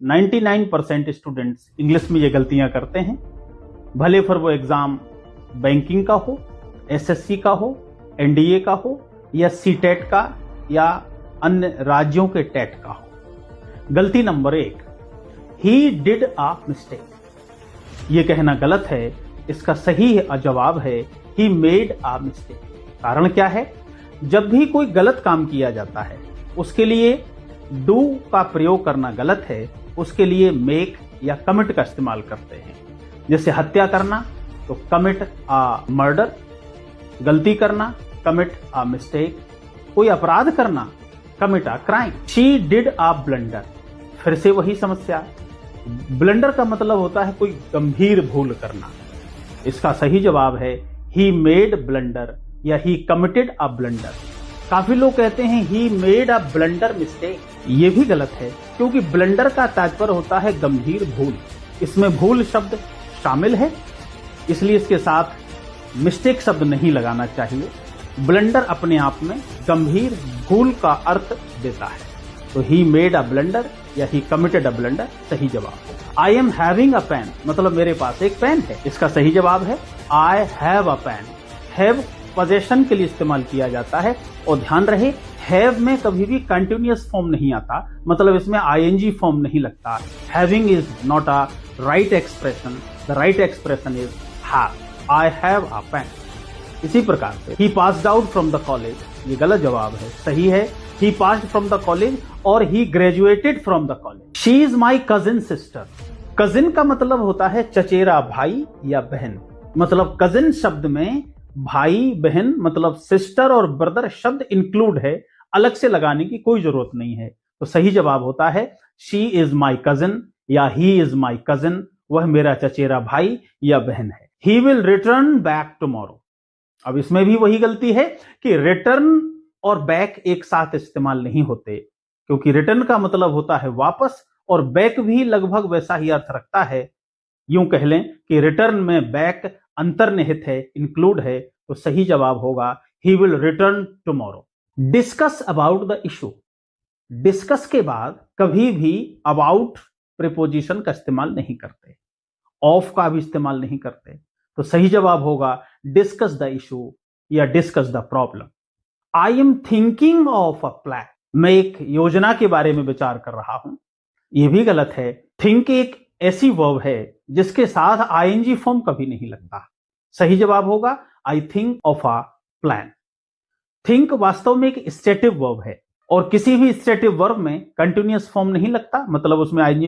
99% students English में ये गलतियां करते हैं, भले फिर वो एग्जाम बैंकिंग का हो, एसएससी का हो, एनडीए का हो या सीटेट का या अन्य राज्यों के टेट का हो। गलती number 1, he did a mistake. ये कहना गलत है। इसका सही जवाब है ही मेड अ मिस्टेक। कारण क्या है? जब भी कोई गलत काम किया जाता है उसके लिए डू का प्रयोग करना गलत है, उसके लिए मेक या कमिट का इस्तेमाल करते हैं। जैसे हत्या करना तो कमिट अ मर्डर, गलती करना कमिट अ मिस्टेक, कोई अपराध करना commit a crime. She did a blunder. फिर से वही समस्या, ब्लंडर का मतलब होता है कोई गंभीर भूल करना। इसका सही जवाब है ही मेड ब्लंडर या ही कमिटेड अ ब्लंडर। काफी लोग कहते हैं he made a blunder mistake. ये भी गलत है क्योंकि ब्लंडर का तात्पर्य होता है गंभीर भूल। इसमें भूल शब्द शामिल है, इसलिए इसके साथ मिस्टेक शब्द नहीं लगाना चाहिए। ब्लंडर अपने आप में गंभीर भूल का अर्थ देता है। तो ही मेड अ ब्लंडर या ही कमिटेड अ ब्लंडर सही जवाब होगा। I am having a pen मतलब मेरे पास एक पेन है। इसका सही जवाब है I have a pen. Have possession के लिए इस्तेमाल किया जाता है और ध्यान रहे हैव में कभी भी कंटिन्यूअस फॉर्म नहीं आता, मतलब इसमें आईएनजी फॉर्म नहीं लगता। Having is not a right expression, the right expression is have. I have a pen. इसी प्रकार से ही passed out from the college, ये गलत जवाब है। सही है ही पास्ड फ्रॉम द कॉलेज और ही graduated from the college. She is my cousin sister. Cousin का मतलब होता है चचेरा भाई या बहन। मतलब कजिन शब्द में भाई बहन मतलब सिस्टर और ब्रदर शब्द इंक्लूड है, अलग से लगाने की कोई जरूरत नहीं है। तो सही जवाब होता है शी इज माई कजिन या ही इज माई कजिन, वह मेरा चचेरा भाई या बहन है। He will return back tomorrow. अब इसमें भी वही गलती है कि रिटर्न और बैक एक साथ इस्तेमाल नहीं होते, क्योंकि रिटर्न का मतलब होता है वापस और बैक भी लगभग वैसा ही अर्थ रखता है। यूं कह लें कि रिटर्न में बैक अंतर्निहित है, इंक्लूड है। तो सही जवाब होगा he will return tomorrow. Discuss about the issue. Discuss के बाद कभी भी अबाउट प्रीपोजिशन का इस्तेमाल नहीं करते, ऑफ का भी इस्तेमाल नहीं करते। तो सही जवाब होगा डिस्कस द इशू या discuss the problem. I am thinking of a plan. मैं एक योजना के बारे में विचार कर रहा हूं। यह भी गलत है। थिंक एक ऐसी वर्ब है जिसके साथ आईएनजी फॉर्म कभी नहीं लगता। सही जवाब होगा I think of a plan. Think वास्तव में एक स्टेटिव वर्ब है और किसी भी स्टेटिव वर्ब में कंटिन्यूअस फॉर्म नहीं लगता, मतलब उसमें आईएनजी